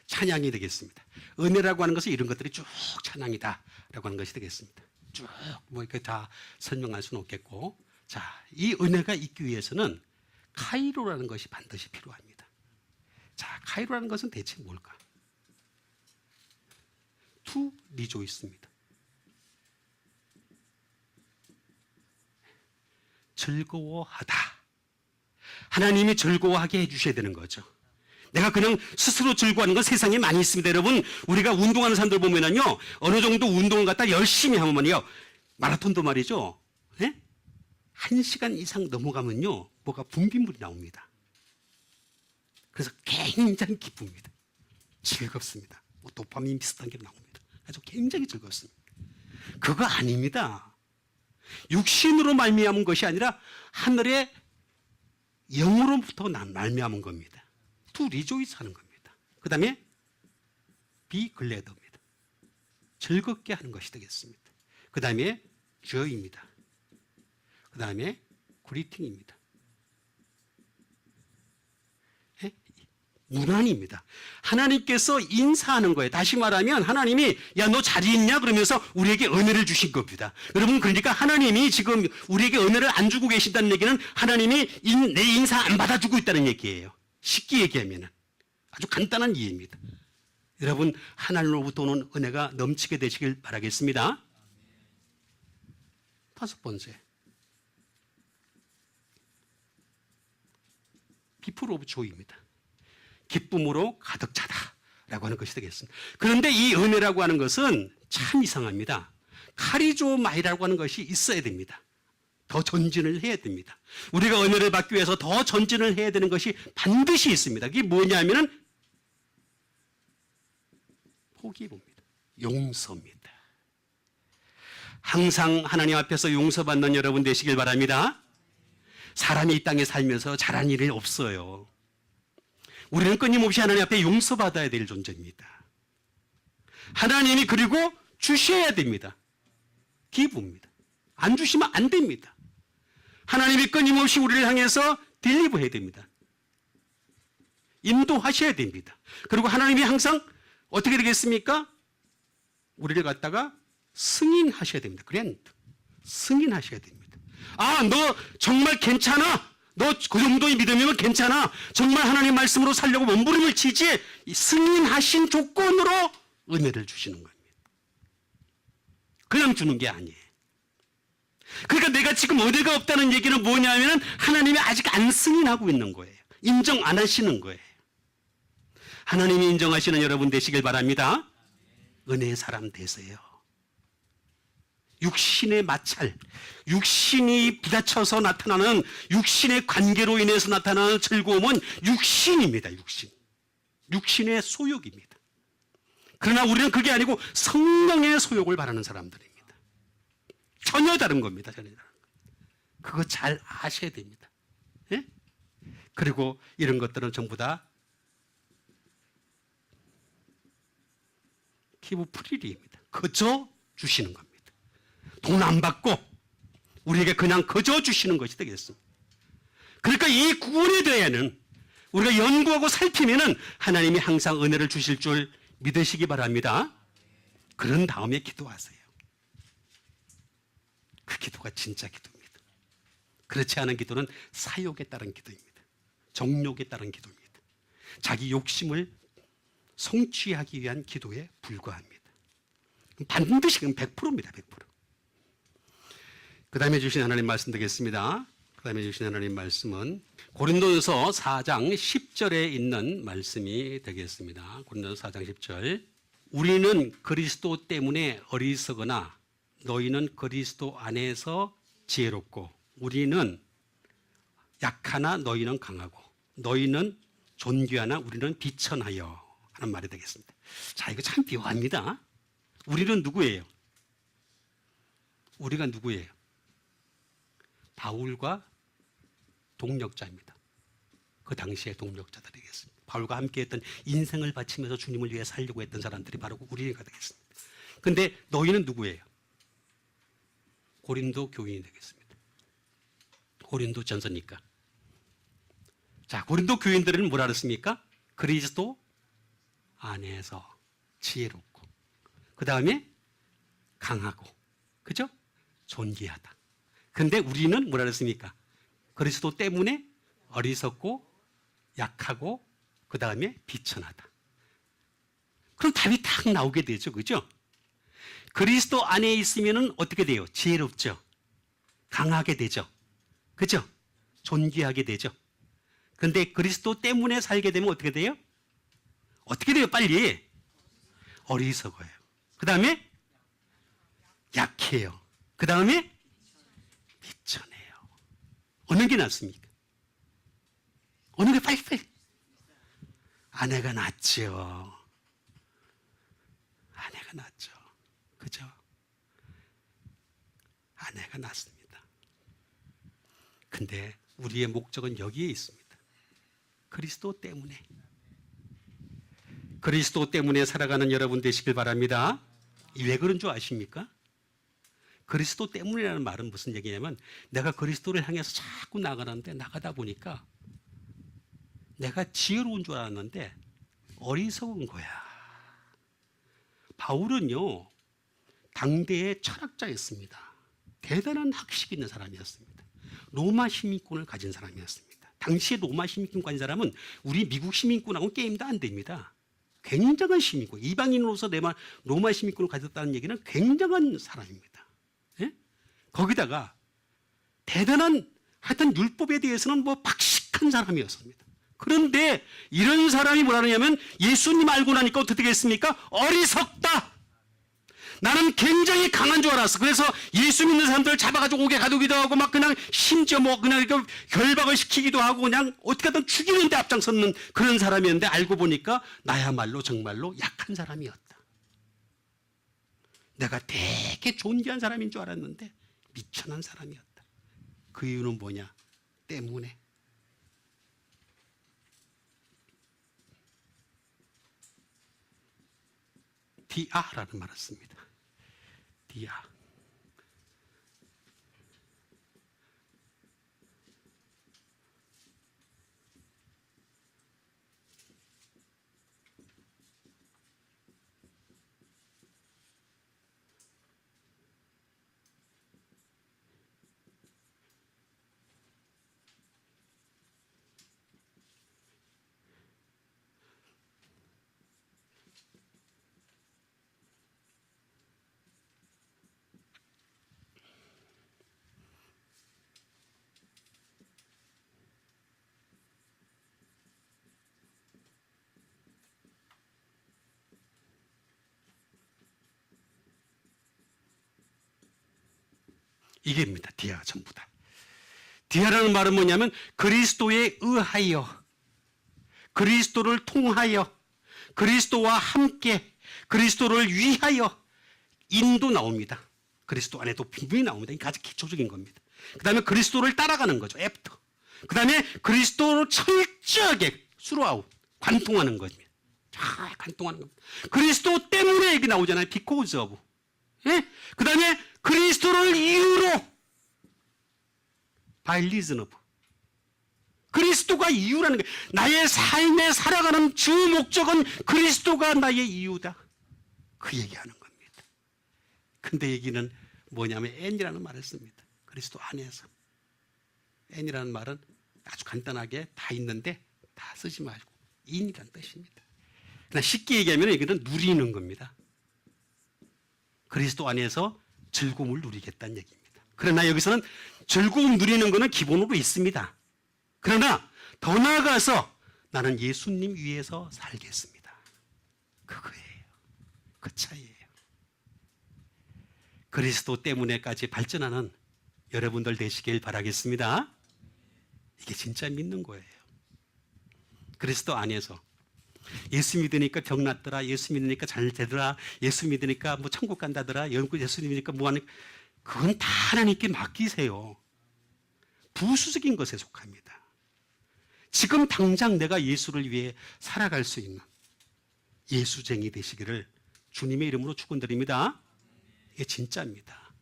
찬양이 되겠습니다. 은혜라고 하는 것은 이런 것들이 쭉 찬양이다라고 하는 것이 되겠습니다. 쭉 뭐 이렇게 다 설명할 수는 없겠고, 자, 이 은혜가 있기 위해서는 카이로라는 것이 반드시 필요합니다. 자, 카이로라는 것은 대체 뭘까? 투 리조이스입니다. 즐거워하다. 하나님이 즐거워하게 해주셔야 되는 거죠. 내가 그냥 스스로 즐거워하는 건 세상에 많이 있습니다. 여러분, 우리가 운동하는 사람들 보면은요, 어느 정도 운동을 갖다 열심히 하면요, 마라톤도 말이죠, 예? 1시간 이상 넘어가면요, 뭐가 분비물이 나옵니다. 그래서 굉장히 기쁩니다. 즐겁습니다. 뭐 도파민 비슷한 게 나옵니다. 아주 굉장히 즐겁습니다. 그거 아닙니다. 육신으로 말미암은 것이 아니라 하늘의 영으로부터 말미암은 겁니다. 투 리조이스 하는 겁니다. 그 다음에 비 글래드입니다. 즐겁게 하는 것이 되겠습니다. 그 다음에 joy입니다. 그 다음에 greeting입니다. 문안입니다. 하나님께서 인사하는 거예요. 다시 말하면 하나님이 야, 너 자리 있냐? 그러면서 우리에게 은혜를 주신 겁니다. 여러분, 그러니까 하나님이 지금 우리에게 은혜를 안 주고 계신다는 얘기는 하나님이 내 인사 안 받아주고 있다는 얘기예요. 쉽게 얘기하면 아주 간단한 이해입니다. 여러분, 하나님으로부터 오는 은혜가 넘치게 되시길 바라겠습니다. 다섯 번째, people of joy입니다. 기쁨으로 가득 차다라고 하는 것이 되겠습니다. 그런데 이 은혜라고 하는 것은 참 이상합니다. 카리조마이라고 하는 것이 있어야 됩니다. 더 전진을 해야 됩니다. 우리가 은혜를 받기 위해서 더 전진을 해야 되는 것이 반드시 있습니다. 그게 뭐냐면은 포기입니다. 용서입니다. 항상 하나님 앞에서 용서받는 여러분 되시길 바랍니다. 사람이 이 땅에 살면서 잘한 일이 없어요. 우리는 끊임없이 하나님 앞에 용서받아야 될 존재입니다. 하나님이 그리고 주셔야 됩니다. 기부입니다. 안 주시면 안 됩니다. 하나님이 끊임없이 우리를 향해서 딜리버해야 됩니다. 인도하셔야 됩니다. 그리고 하나님이 항상 어떻게 되겠습니까? 우리를 갖다가 승인하셔야 됩니다. 그랜트. 승인하셔야 됩니다. 아, 너 정말 괜찮아. 너 그 정도의 믿음이면 괜찮아. 정말 하나님 말씀으로 살려고 몸부림을 치지. 승인하신 조건으로 은혜를 주시는 겁니다. 그냥 주는 게 아니에요. 그러니까 내가 지금 은혜가 없다는 얘기는 뭐냐면 하나님이 아직 안 승인하고 있는 거예요. 인정 안 하시는 거예요. 하나님이 인정하시는 여러분 되시길 바랍니다. 은혜의 사람 되세요. 육신의 마찰, 육신이 부딪혀서 나타나는 육신의 관계로 인해서 나타나는 즐거움은 육신입니다. 육신. 육신의 소욕입니다. 그러나 우리는 그게 아니고 성령의 소욕을 바라는 사람들입니다. 전혀 다른 겁니다. 전혀 다른 겁니다. 그거 잘 아셔야 됩니다. 예? 그리고 이런 것들은 전부 다 기부 프리리입니다. 그저 주시는 겁니다. 돈 안 받고 우리에게 그냥 그저 주시는 것이 되겠습니다. 그러니까 이 구원에 대해는 우리가 연구하고 살피면은 하나님이 항상 은혜를 주실 줄 믿으시기 바랍니다. 그런 다음에 기도하세요. 그 기도가 진짜 기도입니다. 그렇지 않은 기도는 사욕에 따른 기도입니다. 정욕에 따른 기도입니다. 자기 욕심을 성취하기 위한 기도에 불과합니다. 반드시 100%입니다. 100%. 그 다음에 주신 하나님 말씀 되겠습니다. 그 다음에 주신 하나님 말씀은 고린도서 4장 10절에 있는 말씀이 되겠습니다. 고린도서 4장 10절. 우리는 그리스도 때문에 어리석으나 너희는 그리스도 안에서 지혜롭고 우리는 약하나 너희는 강하고 너희는 존귀하나 우리는 비천하여 하는 말이 되겠습니다. 자, 이거 참 묘합니다. 우리는 누구예요? 우리가 누구예요? 바울과 동력자입니다. 그 당시의 동력자들이겠습니다. 바울과 함께했던 인생을 바치면서 주님을 위해 살려고 했던 사람들이 바로 우리가 되겠습니다. 그런데 너희는 누구예요? 고린도 교인이 되겠습니다. 고린도 전서니까. 자, 고린도 교인들은 뭐라 그랬습니까? 그리스도 안에서 지혜롭고 그 다음에 강하고 그죠? 존귀하다. 근데 우리는 뭐라 그랬습니까? 그리스도 때문에 어리석고 약하고 그 다음에 비천하다. 그럼 답이 딱 나오게 되죠. 그죠? 그리스도 안에 있으면 어떻게 돼요? 지혜롭죠. 강하게 되죠. 그죠? 존귀하게 되죠. 근데 그리스도 때문에 살게 되면 어떻게 돼요? 어떻게 돼요? 빨리. 어리석어요. 그 다음에 약해요. 그 다음에 비천해요. 어느 게 낫습니까? 어느 게 빨리빨리? 아내가 낫죠. 아내가 낫죠. 그죠? 아내가 낫습니다. 근데 우리의 목적은 여기에 있습니다. 그리스도 때문에. 그리스도 때문에 살아가는 여러분 되시길 바랍니다. 왜 그런 줄 아십니까? 그리스도 때문이라는 말은 무슨 얘기냐면 내가 그리스도를 향해서 자꾸 나가는데 나가다 보니까 내가 지혜로운 줄 알았는데 어리석은 거야. 바울은요, 당대의 철학자였습니다. 대단한 학식 있는 사람이었습니다. 로마 시민권을 가진 사람이었습니다. 당시에 로마 시민권 가진 사람은 우리 미국 시민권하고는 게임도 안 됩니다. 굉장한 시민권, 이방인으로서 로마 시민권을 가졌다는 얘기는 굉장한 사람입니다. 예? 거기다가 대단한 하여튼 율법에 대해서는 뭐 박식한 사람이었습니다. 그런데 이런 사람이 뭐라 하냐면 예수님 알고 나니까 어떻게 되겠습니까? 어리석다. 나는 굉장히 강한 줄 알았어. 그래서 예수 믿는 사람들 잡아가지고 옥에 가두기도 하고 막 그냥 심지어 뭐 그냥 이렇게 결박을 시키기도 하고 그냥 어떻게 하든 죽이는데 앞장섰는 그런 사람이었는데 알고 보니까 나야말로 정말로 약한 사람이었다. 내가 되게 존귀한 사람인 줄 알았는데 미천한 사람이었다. 그 이유는 뭐냐? 때문에. 디아라는 말을 씁니다. 디아. 이게입니다. 디아 전부 다. 디아라는 말은 뭐냐면 그리스도에 의하여, 그리스도를 통하여, 그리스도와 함께, 그리스도를 위하여 인도 나옵니다. 그리스도 안에도 분명히 나옵니다. 이게 가장 기초적인 겁니다. 그 다음에 그리스도를 따라가는 거죠. 애프터. 그 다음에 그리스도로 철저하게 수로아웃, 관통하는 겁니다. 잘 관통하는 겁니다. 그리스도 때문에 얘기 나오잖아요. because of. 예? 그 다음에 그리스도를 이유로 by reason of. 그리스도가 이유라는 거예요. 나의 삶에 살아가는 주 목적은 그리스도가 나의 이유다. 그 얘기하는 겁니다. 근데 얘기는 뭐냐면 n이라는 말을 씁니다. 그리스도 안에서. n이라는 말은 아주 간단하게 다 있는데 다 쓰지 말고 in이라는 뜻입니다. 그냥 쉽게 얘기하면 이거는 누리는 겁니다. 그리스도 안에서 즐거움을 누리겠다는 얘기입니다. 그러나 여기서는 즐거움 누리는 것은 기본으로 있습니다. 그러나 더 나아가서 나는 예수님 위에서 살겠습니다. 그거예요. 그 차이예요. 그리스도 때문에까지 발전하는 여러분들 되시길 바라겠습니다. 이게 진짜 믿는 거예요. 그리스도 안에서 예수 믿으니까 병 낫더라, 예수 믿으니까 잘 되더라, 예수 믿으니까 뭐 천국 간다더라, 예수 믿으니까 뭐 하는, 그건 다 하나님께 맡기세요. 부수적인 것에 속합니다. 지금 당장 내가 예수를 위해 살아갈 수 있는 예수쟁이 되시기를 주님의 이름으로 축원드립니다. 이게 진짜입니다.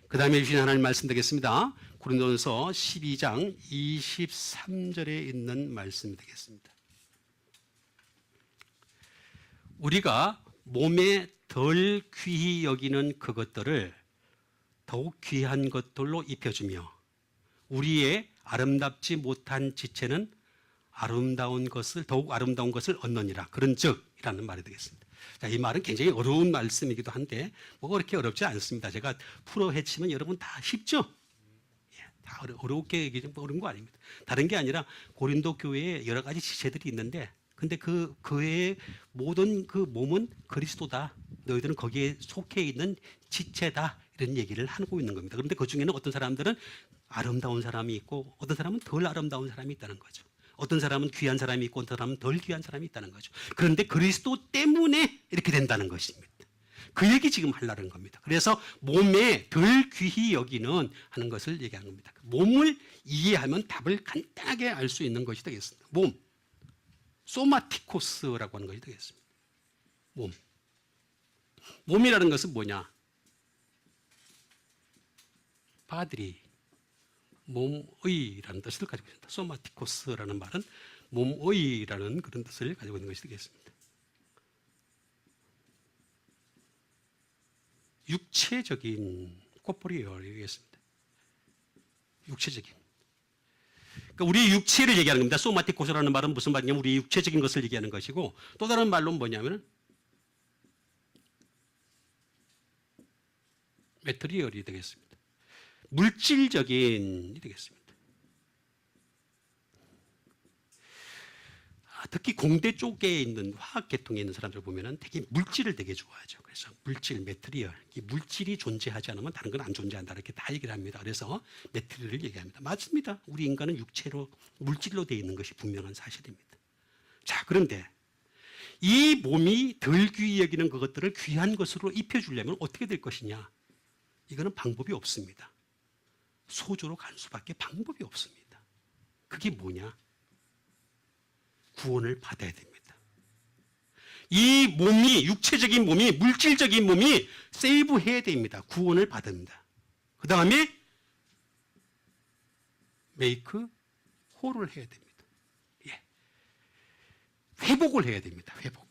그 다음에 주신 하나님 말씀 되겠습니다. 고린도전서 12장 23절에 있는 말씀이 되겠습니다. 우리가 몸에 덜 귀히 여기는 그것들을 더욱 귀한 것들로 입혀주며 우리의 아름답지 못한 지체는 더욱 아름다운 것을 얻느니라. 그런즉이라는 말이 되겠습니다. 자, 이 말은 굉장히 어려운 말씀이기도 한데 뭐가 그렇게 어렵지 않습니다. 제가 풀어 헤치면 여러분 다 쉽죠? 예, 다 어렵게 얘기하면 어려운 거 아닙니다. 다른 게 아니라 고린도 교회에 여러 가지 지체들이 있는데 근데 그 교회의 모든 그 몸은 그리스도다. 너희들은 거기에 속해 있는 지체다. 이런 얘기를 하고 있는 겁니다. 그런데 그 중에는 어떤 사람들은 아름다운 사람이 있고 어떤 사람은 덜 아름다운 사람이 있다는 거죠. 어떤 사람은 귀한 사람이 있고 어떤 사람은 덜 귀한 사람이 있다는 거죠. 그런데 그리스도 때문에 이렇게 된다는 것입니다. 그 얘기 지금 하려는 겁니다. 그래서 몸에 덜 귀히 여기는 하는 것을 얘기하는 겁니다. 몸을 이해하면 답을 간단하게 알 수 있는 것이 되겠습니다. 몸. 소마티코스라고 하는 것이 되겠습니다. 몸. 몸이라는 것은 뭐냐? 바드리, 몸의라는 뜻을 가지고 있습니다. 소마티코스라는 말은 몸의라는 그런 뜻을 가지고 있는 것이 되겠습니다. 육체적인 코포리얼이 되겠습니다. 육체적인. 그러니까 우리의 육체를 얘기하는 겁니다. 소마티코스라는 말은 무슨 말이냐면 우리 육체적인 것을 얘기하는 것이고 또 다른 말로는 뭐냐면 메트리얼이 되겠습니다. 물질적인이 되겠습니다. 특히 공대 쪽에 있는 화학 계통에 있는 사람들 보면은 되게 물질을 되게 좋아하죠. 그래서 물질, 매트리얼, 이 물질이 존재하지 않으면 다른 건 안 존재한다 이렇게 다 얘기를 합니다. 그래서 매트리얼을 얘기합니다. 맞습니다. 우리 인간은 육체로 물질로 되어 있는 것이 분명한 사실입니다. 자, 그런데 이 몸이 덜 귀히 여기는 그것들을 귀한 것으로 입혀주려면 어떻게 될 것이냐? 이거는 방법이 없습니다. 소조로 갈 수밖에 방법이 없습니다. 그게 뭐냐? 구원을 받아야 됩니다. 이 몸이, 육체적인 몸이, 물질적인 몸이 세이브해야 됩니다. 구원을 받습니다. 그 다음에 메이크 홀을 해야 됩니다. 예. 회복을 해야 됩니다. 회복.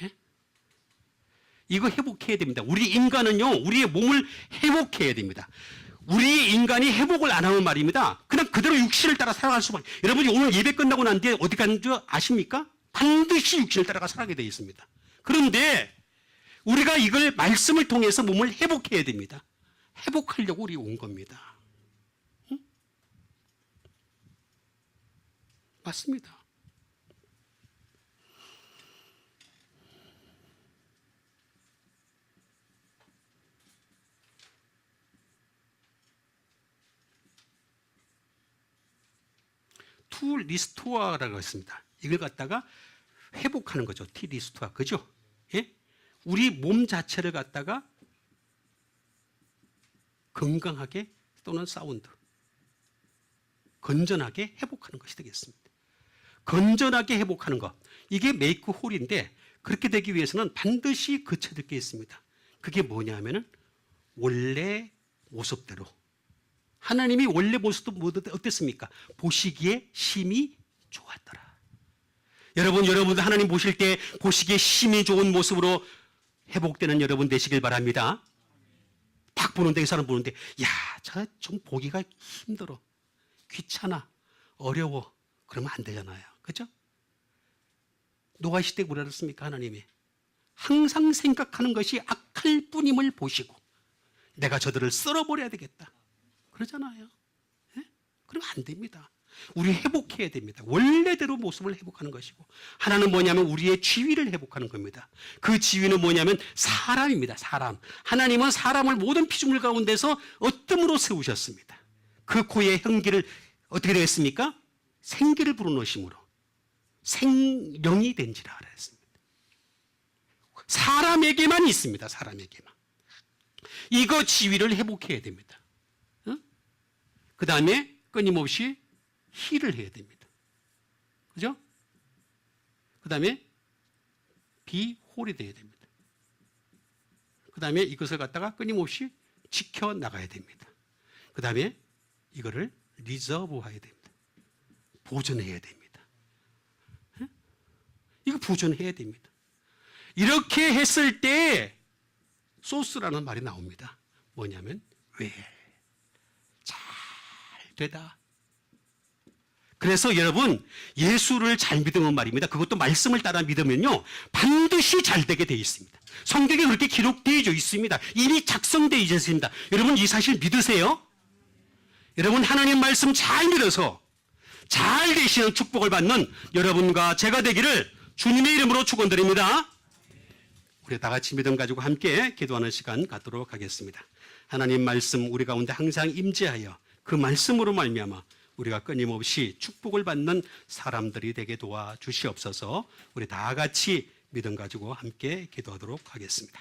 예? 이거 회복해야 됩니다. 우리 인간은요, 우리의 몸을 회복해야 됩니다. 우리 인간이 회복을 안 하면 말입니다. 그냥 그대로 육신을 따라 살아갈 수만. 여러분이 오늘 예배 끝나고 난 뒤에 어디 가는 줄 아십니까? 반드시 육신을 따라가 살아가게 되어 있습니다. 그런데 우리가 이걸 말씀을 통해서 몸을 회복해야 됩니다. 회복하려고 우리 온 겁니다. 응? 맞습니다. 투 리스토어라고 했습니다. 이걸 갖다가 회복하는 거죠. 티 리스토어. 그죠? 예? 우리 몸 자체를 갖다가 건강하게 또는 사운드, 건전하게 회복하는 것이 되겠습니다. 건전하게 회복하는 것. 이게 메이크 홀인데 그렇게 되기 위해서는 반드시 거쳐야 될 게 있습니다. 그게 뭐냐면은 원래 모습대로. 하나님이 원래 모습도 어땠습니까? 보시기에 심히 좋았더라. 여러분도 하나님 보실 때 보시기에 심히 좋은 모습으로 회복되는 여러분 되시길 바랍니다. 딱 보는데, 이 사람 보는데, 야, 저 좀 보기가 힘들어. 귀찮아. 어려워. 그러면 안 되잖아요. 그죠? 노아시대 뭐라 그랬습니까? 하나님이. 항상 생각하는 것이 악할 뿐임을 보시고 내가 저들을 썰어버려야 되겠다. 그러잖아요. 예? 그러면 안 됩니다. 우리 회복해야 됩니다. 원래대로 모습을 회복하는 것이고, 하나는 뭐냐면 우리의 지위를 회복하는 겁니다. 그 지위는 뭐냐면 사람입니다. 사람. 하나님은 사람을 모든 피조물 가운데서 어뜸으로 세우셨습니다. 그 코에 형기를 어떻게 되겠습니까? 생기를 불어넣으심으로 생령이 된지라 그랬습니다. 사람에게만 있습니다. 사람에게만. 이거 지위를 회복해야 됩니다. 그 다음에 끊임없이 힐을 해야 됩니다. 그죠? 그 다음에 비홀이 돼야 됩니다. 그 다음에 이것을 갖다가 끊임없이 지켜나가야 됩니다. 그 다음에 이거를 리저브해야 됩니다. 보존해야 됩니다. 이거 보존해야 됩니다. 이렇게 했을 때 소스라는 말이 나옵니다. 뭐냐면 왜 잘 되다. 그래서 여러분, 예수를 잘 믿으면 말입니다. 그것도 말씀을 따라 믿으면요, 반드시 잘 되게 되어 있습니다. 성경에 그렇게 기록되어 있습니다. 이미 작성되어 있습니다. 여러분, 이 사실 믿으세요? 여러분, 하나님 말씀 잘 믿어서 잘 되시는 축복을 받는 여러분과 제가 되기를 주님의 이름으로 축원드립니다. 우리 다 같이 믿음 가지고 함께 기도하는 시간 갖도록 하겠습니다. 하나님 말씀 우리 가운데 항상 임재하여 그 말씀으로 말미암아 우리가 끊임없이 축복을 받는 사람들이 되게 도와주시옵소서. 우리 다 같이 믿음 가지고 함께 기도하도록 하겠습니다.